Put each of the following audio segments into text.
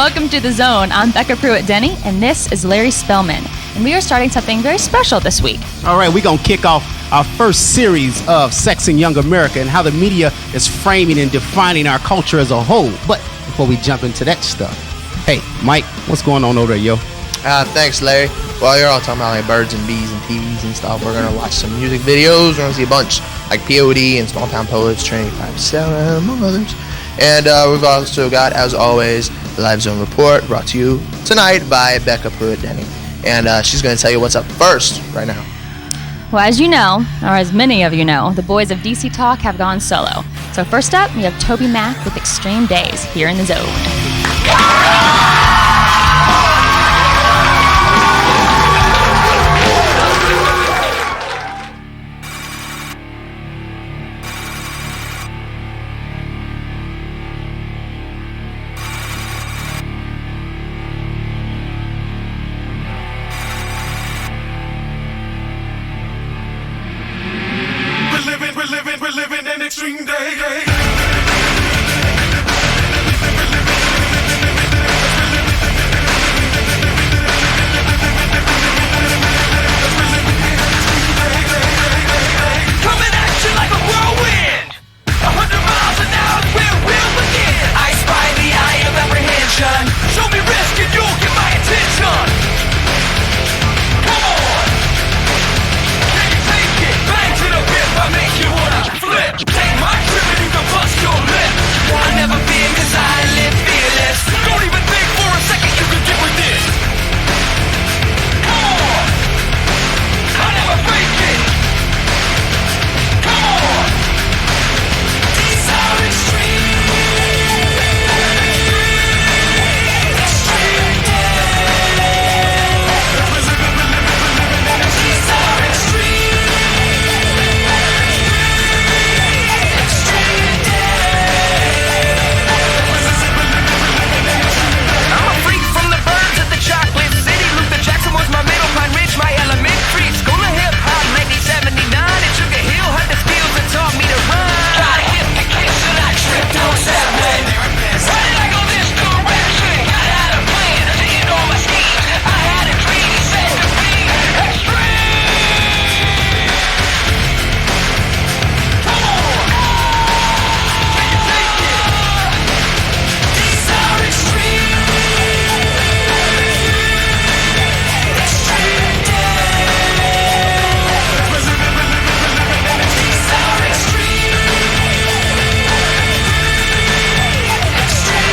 Welcome to The Zone. I'm Becca Pruitt-Denny, and this is Larry Spellman. And we are starting something very special this week. All right, we're going to kick off our first series of Sexing Young America and how the media is framing and defining our culture as a whole. But before we jump into that stuff, hey, Mike, what's going on over there, yo? Thanks, Larry. Well, you're all talking about like birds and bees and TVs and stuff. We're going to watch some music videos. We're going to see a bunch, like POD and Small Town Poets, Trinity 5-7, among others. And we've also got, as always, the Live Zone Report, brought to you tonight by Becca Pruitt-Denny. And she's going to tell you what's up first right now. Well, as you know, or as many of you know, the boys of DC Talk have gone solo. So first up, we have Toby Mac with Extreme Days here in The Zone. We're living an extreme day. Coming at you like a whirlwind, 100 miles an hour is where we'll begin. I spy the eye of apprehension. Show me risk and you'll get my attention. Come on, can you take it? Bang to the whip, I make you wanna flip. Take my trip and you can bust your lip. I never fear cause I live fearless. Don't even think for a second you can get with this. Come on, I never fake it. Come on, these are extreme days. These are extreme. I'm a freak from the birds at the chocolate city. Luther Jackson was my middle, Pine Ridge my elementary. School of hip hop, 1979 at Sugar Hill. Had the skills that taught me to run. Got a hip and kiss and I tripped on Segway. Why did I go this direction? I had a plan, I did all my schemes. I had a dream, set to be extreme. Come on, can you take it? These are extreme. Extreme days. These are extreme. Extreme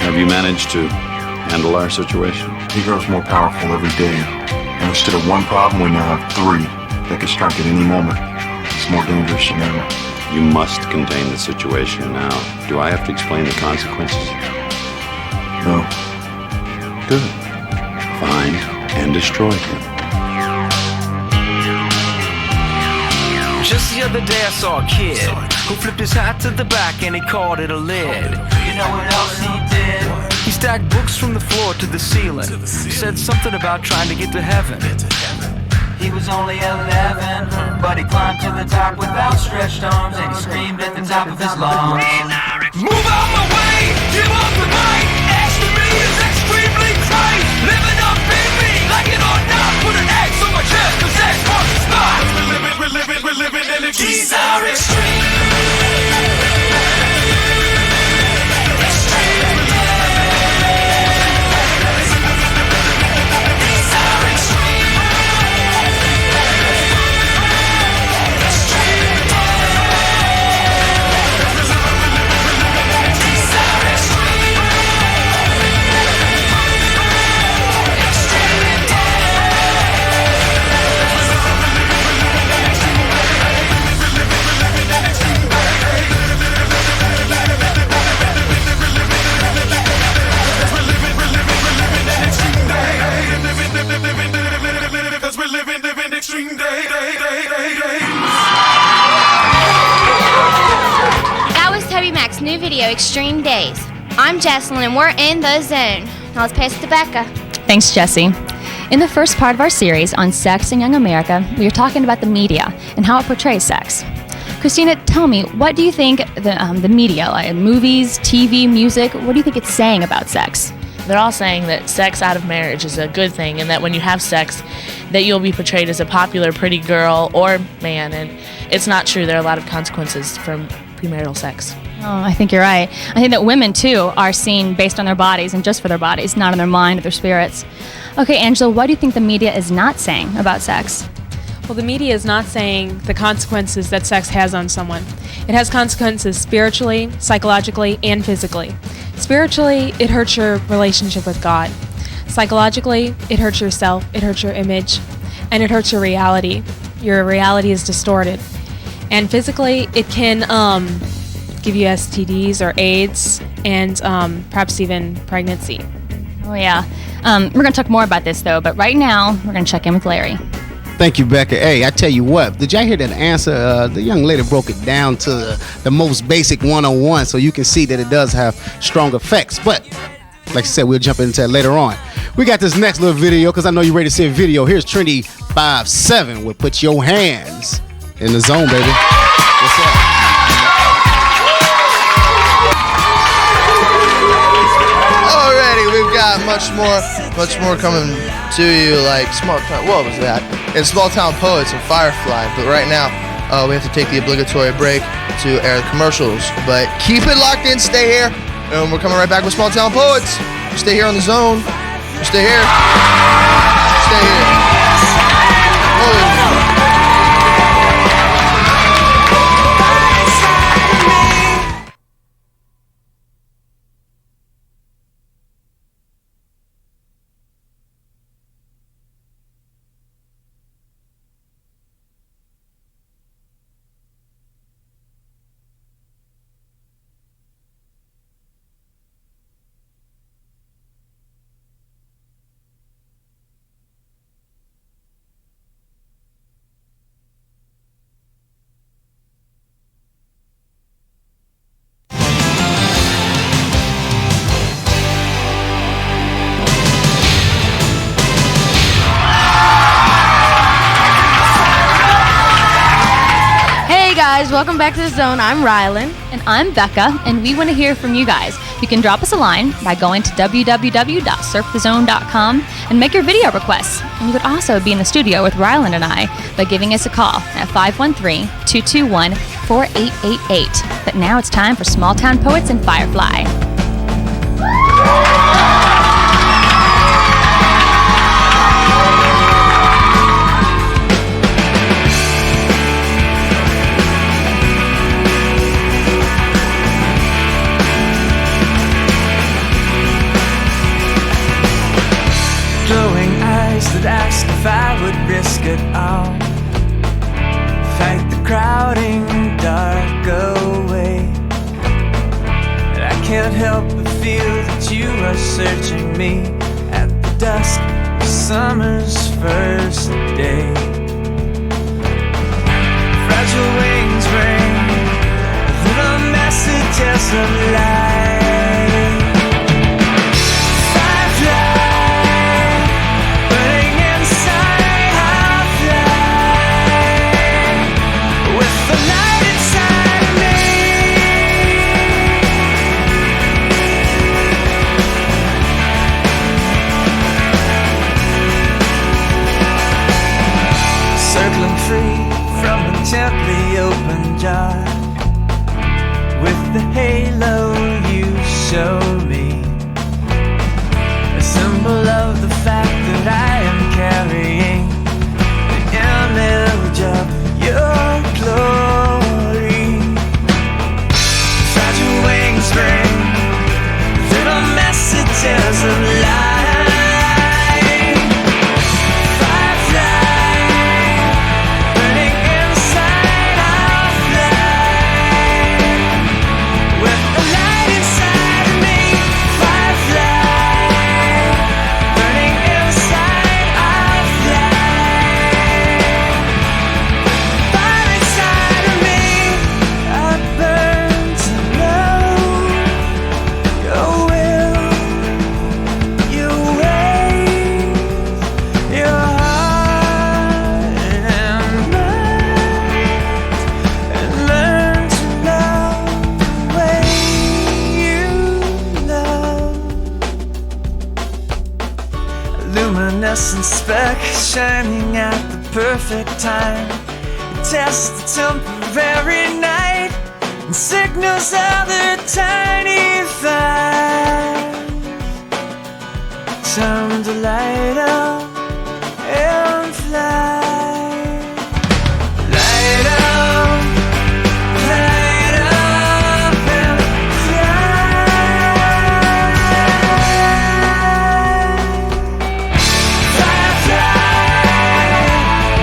Have you managed to handle our situation? He grows more powerful every day. And instead of one problem, we now have three that could strike at any moment. It's more dangerous than ever. You must contain the situation now. Do I have to explain the consequences? No. Good. Find and destroy him. Just the other day I saw a kid who flipped his hat to the back and he called it a lid. You know what else he did? He stacked books from the floor to the ceiling. Said something about trying to get to heaven. He was only 11, but he climbed to the top with outstretched arms and he screamed at the top of his lungs. Move out my way, give up the mic. X to me is extremely tight. Living up in me, like it or not. Put an X on my chest, cause X marks the spot. We're living in it. These are extreme. Extreme Days. I'm Jesselyn, and we're in the zone. Now let's pass it to Becca. Thanks, Jesse. In the first part of our series on sex in young America, we are talking about the media and how it portrays sex. Christina, tell me, what do you think the media, like movies, TV, music, what do you think it's saying about sex? They're all saying that sex out of marriage is a good thing, and that when you have sex, that you'll be portrayed as a popular, pretty girl or man, and it's not true. There are a lot of consequences from premarital sex. Oh, I think you're right. I think that women, too, are seen based on their bodies and just for their bodies, not on their mind or their spirits. Okay, Angela, what do you think the media is not saying about sex? Well, the media is not saying the consequences that sex has on someone. It has consequences spiritually, psychologically, and physically. Spiritually, it hurts your relationship with God. Psychologically, it hurts yourself, it hurts your image, and it hurts your reality. Your reality is distorted. And physically, it can give you STDs or AIDS and perhaps even pregnancy. Oh, yeah. We're going to talk more about this, though, but right now, we're going to check in with Larry. Thank you, Becca. Hey, I tell you what, did y'all hear that answer? The young lady broke it down to the most basic 101, so you can see that it does have strong effects. But, like I said, we'll jump into that later on. We got this next little video, because I know you're ready to see a video. Here's Trinity 5-7 with Put Your Hands in the Zone, baby. What's up? Alrighty, we've got much more coming to you, like Small Town. What was that? And Small Town Poets and Firefly. But right now, we have to take the obligatory break to air the commercials. But keep it locked in, stay here, and we're coming right back with Small Town Poets. Stay here on the zone. Stay here. Stay here. Guys, welcome back to the zone. I'm Rylan. And I'm Becca, and we want to hear from you guys. You can drop us a line by going to www.surfthezone.com and make your video requests. And you could also be in the studio with Rylan and I by giving us a call at 513-221-4888. But now it's time for Small Town Poets and Firefly. Glowing eyes that ask if I would risk it all. Fight the crowding dark away. And I can't help but feel that you are searching me at the dusk of summer's first day. Fragile wings bring little messages of light. Circling free from a gently open jar, with the halo you show me, a symbol of the fact that I am carrying the image of your glory. Fragile wings bring little messages of light. With crimson speck shining at the perfect time. It tests the temporary night and signals other tiny fires. Time to light up and fly. Light up, light up and fly.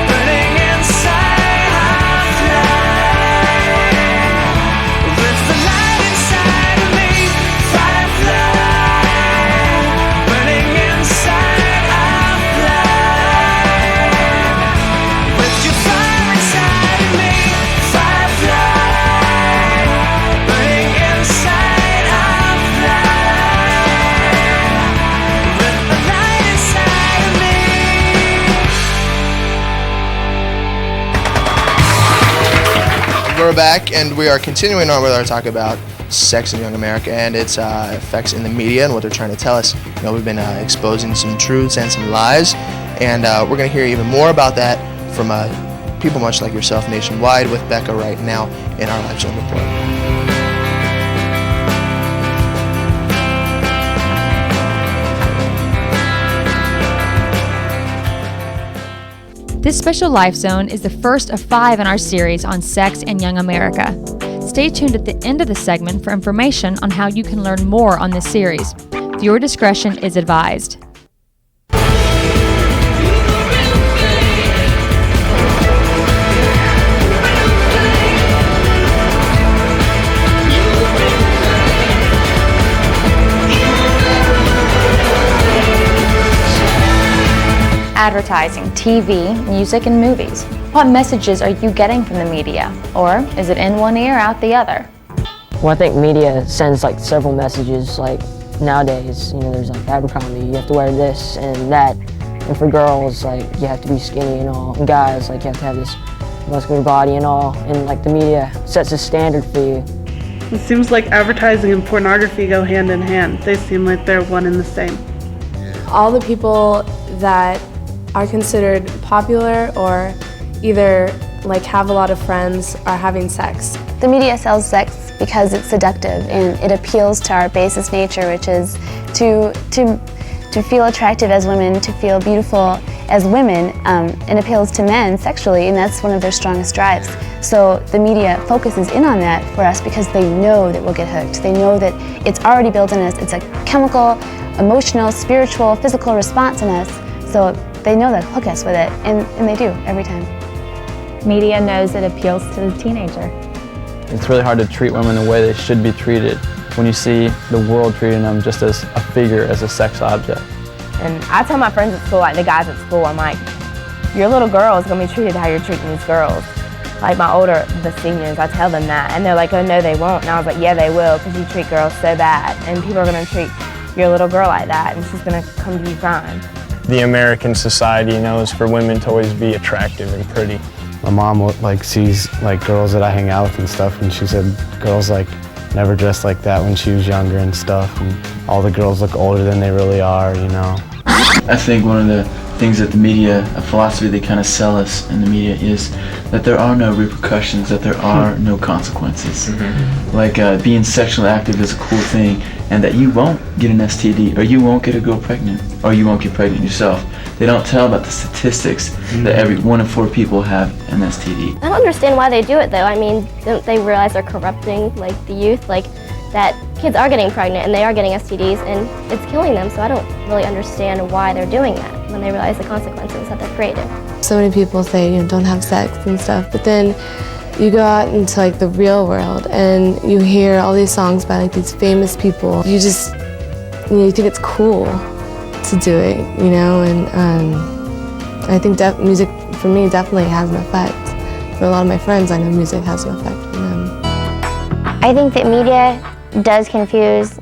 Burning inside, I fly. With the light inside of me, firefly. Burning inside, I fly. With your fire inside of me, firefly. Burning inside, I fly. With the light inside of me. We're back, and we are continuing on with our talk about sex in young America and its effects in the media and what they're trying to tell us. You know, we've been exposing some truths and some lies, and we're going to hear even more about that from people much like yourself nationwide with Becca right now in our Live Zone Report. This special Life Zone is the first of 5 in our series on sex and young America. Stay tuned at the end of the segment for information on how you can learn more on this series. Viewer discretion is advised. Advertising, TV, music, and movies. What messages are you getting from the media? Or is it in one ear, out the other? Well, I think media sends like several messages. Like nowadays, there's like Abercrombie, you have to wear this and that. And for girls, like you have to be skinny and all. And guys, like you have to have this muscular body and all. And like the media sets a standard for you. It seems like advertising and pornography go hand in hand. They seem like they're one and the same. All the people that are considered popular or either like have a lot of friends are having sex. The media sells sex because it's seductive and it appeals to our basest nature, which is to feel attractive as women, to feel beautiful as women, and appeals to men sexually, and that's one of their strongest drives. So the media focuses in on that for us because they know that we'll get hooked. They know that it's already built in us. It's a chemical, emotional, spiritual, physical response in us. So they know that hook us with it, and they do every time. Media knows it appeals to the teenager. It's really hard to treat women the way they should be treated when you see the world treating them just as a figure, as a sex object. And I tell my friends at school, like the guys at school, I'm like, your little girl is gonna be treated how you're treating these girls. Like the seniors, I tell them that, and they're like, oh no, they won't. And I was like, yeah, they will, because you treat girls so bad, and people are gonna treat your little girl like that, and she's gonna come to you crying. The American society knows for women to always be attractive and pretty. My mom sees girls that I hang out with and stuff, and she said girls never dressed like that when she was younger and stuff, and all the girls look older than they really are, I think one of the things that the media, a philosophy they kind of sell us in the media is that there are no repercussions, that there are no consequences. Like being sexually active is a cool thing, and that you won't get an STD, or you won't get a girl pregnant, or you won't get pregnant yourself. They don't tell about the statistics that every 1 in 4 people have an STD. I don't understand why they do it though. I mean, don't they realize they're corrupting the youth? That kids are getting pregnant and they are getting STDs and it's killing them, so I don't really understand why they're doing that when they realize the consequences that they've created. So many people say, don't have sex and stuff, but then you go out into the real world and you hear all these songs by these famous people. You just, you think it's cool to do it, and I think music for me definitely has an effect. For a lot of my friends, I know music has an effect on them. I think that media does confuse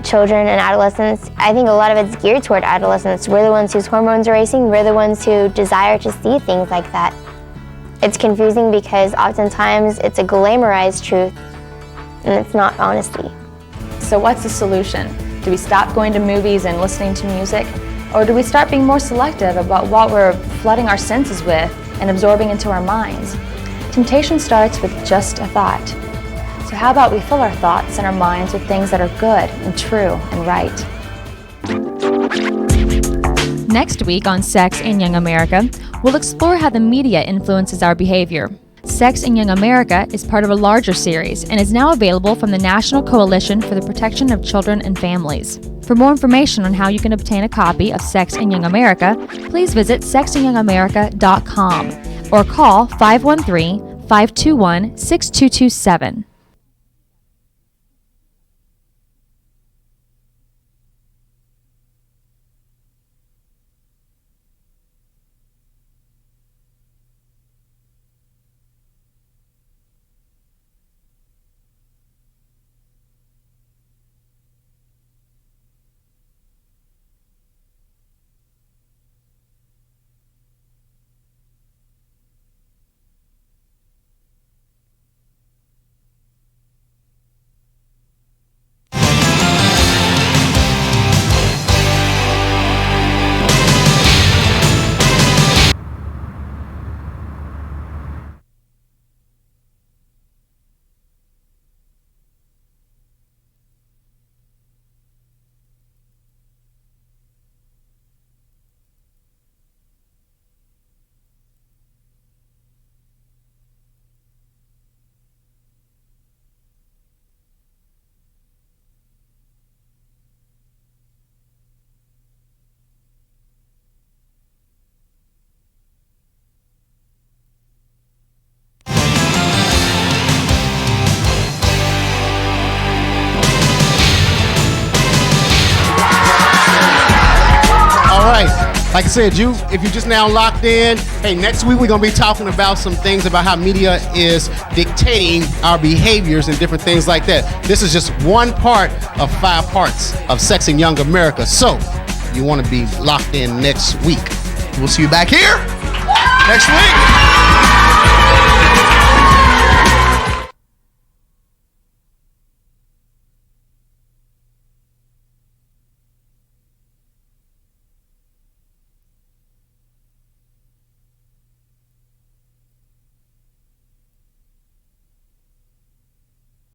children and adolescents. I think a lot of it's geared toward adolescents. We're the ones whose hormones are racing. We're the ones who desire to see things like that. It's confusing because oftentimes it's a glamorized truth and it's not honesty. So what's the solution? Do we stop going to movies and listening to music? Or do we start being more selective about what we're flooding our senses with and absorbing into our minds? Temptation starts with just a thought. So how about we fill our thoughts and our minds with things that are good and true and right? Next week on Sex in Young America, we'll explore how the media influences our behavior. Sex in Young America is part of a larger series and is now available from the National Coalition for the Protection of Children and Families. For more information on how you can obtain a copy of Sex in Young America, please visit sexinyoungamerica.com or call 513-521-6227. Like I said, if you just now locked in, hey, next week we're going to be talking about some things about how media is dictating our behaviors and different things like that. This is just one part of 5 parts of Sex in Young America. So you want to be locked in next week. We'll see you back here next week.